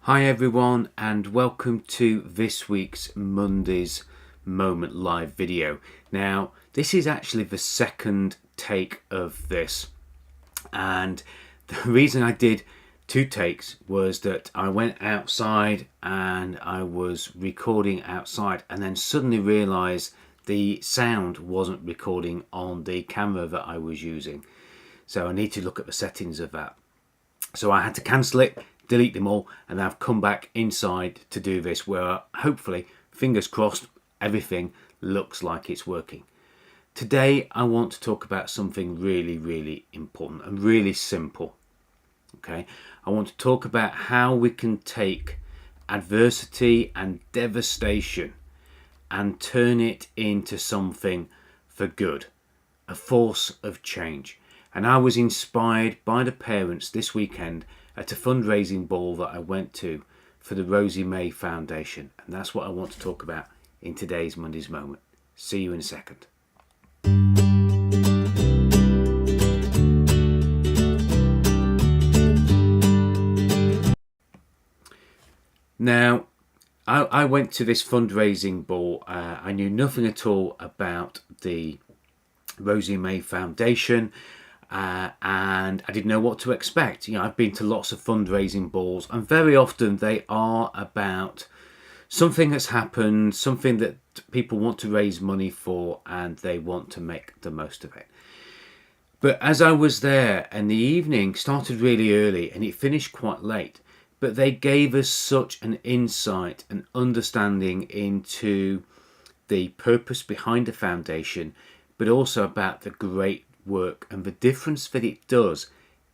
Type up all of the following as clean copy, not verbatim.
Hi everyone, and welcome to this week's Monday's Moment Live video. Now, this is actually the second take of this, and the reason I did two takes was that I went outside and I was recording outside and then suddenly realized the sound wasn't recording on the camera that I was using. So I need to look at the settings of that. So I had to cancel it, delete them all, and I've come back inside to do this, where hopefully, fingers crossed, everything looks like it's working. Today I want to talk about something really important and really simple. Okay, I want to talk about how we can take adversity and devastation and turn it into something for good, a force of change. And I was inspired by the parents this weekend at a fundraising ball that I went to for the Rosie May Foundation. And that's what I want to talk about in today's Monday's Moment. See you in a second. Now, I went to this fundraising ball. I knew nothing at all about the Rosie May Foundation. And I didn't know what to expect. You know, I've been to lots of fundraising balls, and very often they are about something that's happened, something that people want to raise money for, and they want to make the most of it. But as I was there, and the evening started really early and it finished quite late, but they gave us such an insight and understanding into the purpose behind the foundation, but also about the great work and the difference that it does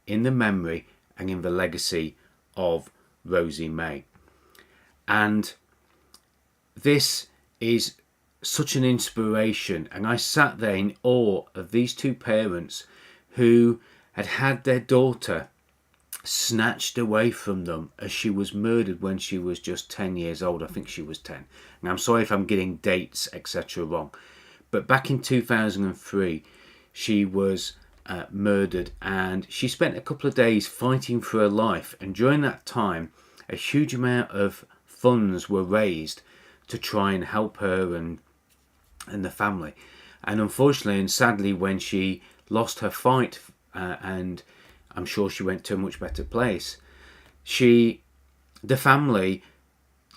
in the memory and in the legacy of Rosie May. And this is such an inspiration, and I sat there in awe of these two parents who had had their daughter snatched away from them as she was murdered when she was just 10 years old. I think she was 10, and I'm sorry if I'm getting dates etc wrong, but back in 2003 she was murdered, and she spent a couple of days fighting for her life, and during that time a huge amount of funds were raised to try and help her and the family. And unfortunately and sadly, when she lost her fight, and I'm sure she went to a much better place, the family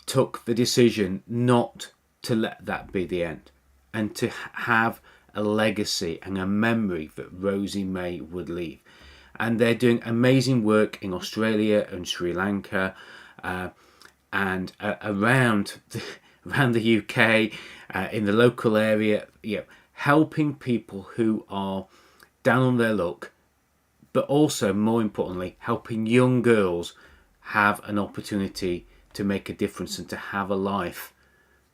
took the decision not to let that be the end, and to have a legacy and a memory that Rosie May would leave. And they're doing amazing work in Australia and Sri Lanka, and around the UK, in the local area, helping people who are down on their luck, but also more importantly helping young girls have an opportunity to make a difference and to have a life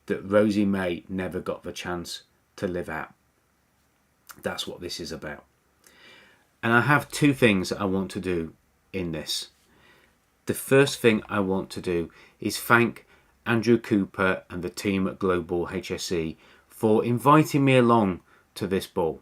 that Rosie May never got the chance to live out. That's what this is about. And I have two things that I want to do in this. The first thing I want to do is thank Andrew Cooper and the team at Global HSE for inviting me along to this ball.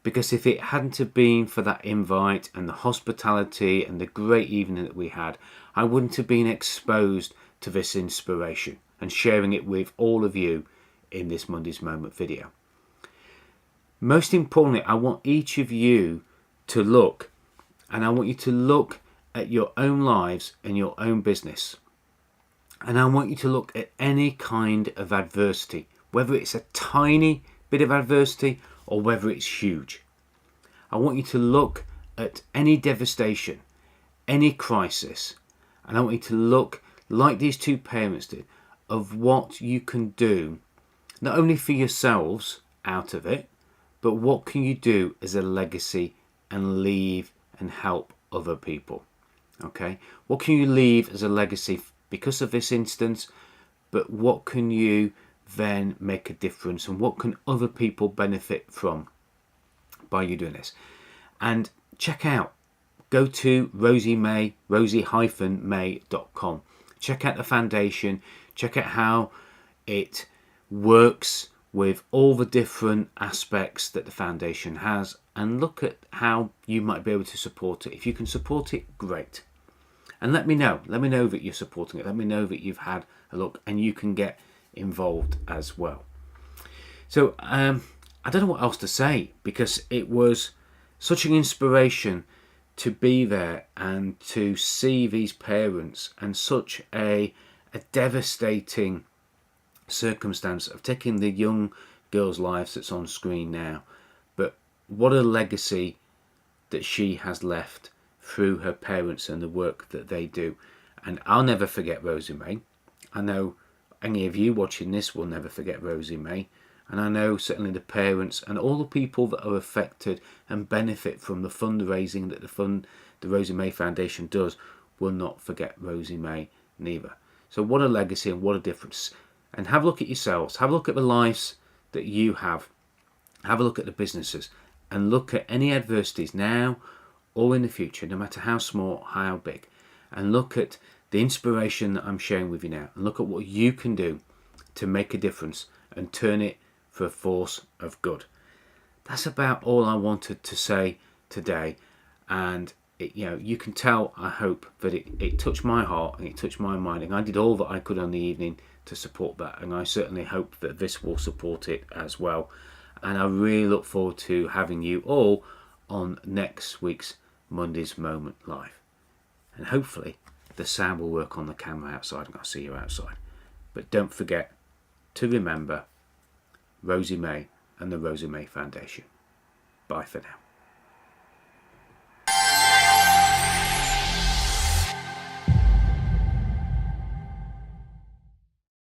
Because if it hadn't have been for that invite and the hospitality and the great evening that we had, I wouldn't have been exposed to this inspiration and sharing it with all of you in this Monday's Moment video. Most importantly, I want each of you to look, and I want you to look at your own lives and your own business. And I want you to look at any kind of adversity, whether it's a tiny bit of adversity or whether it's huge. I want you to look at any devastation, any crisis, and I want you to look, like these two parents did, of what you can do, not only for yourselves out of it, but what can you do as a legacy and leave and help other people. Okay, what can you leave as a legacy because of this instance, but what can you then make a difference, and what can other people benefit from by you doing this? And check out, go to Rosie May, rosie-may.com. Check out the foundation, check out how it works with all the different aspects that the foundation has, and look at how you might be able to support it. If you can support it, great. And let me know that you're supporting it. Let me know that you've had a look, and you can get involved as well. So I don't know what else to say, because it was such an inspiration to be there and to see these parents, and such a devastating circumstance of taking the young girl's life that's on screen now. But what a legacy that she has left through her parents and the work that they do. And I'll never forget Rosie May. I know any of you watching this will never forget Rosie May. And I know certainly the parents and all the people that are affected and benefit from the fundraising that the Rosie May Foundation does will not forget Rosie May neither. So what a legacy and what a difference. And have a look at yourselves. Have a look at the lives that you have. Have a look at the businesses. And look at any adversities now or in the future, no matter how small, how big. And look at the inspiration that I'm sharing with you now. And look at what you can do to make a difference and turn it for a force of good. That's about all I wanted to say today. And you can tell, I hope, that it touched my heart and it touched my mind. And I did all that I could on the evening to support that. And I certainly hope that this will support it as well. And I really look forward to having you all on next week's Monday's Moment Live. And hopefully the sound will work on the camera outside and I'll see you outside. But don't forget to remember Rosie May and the Rosie May Foundation. Bye for now.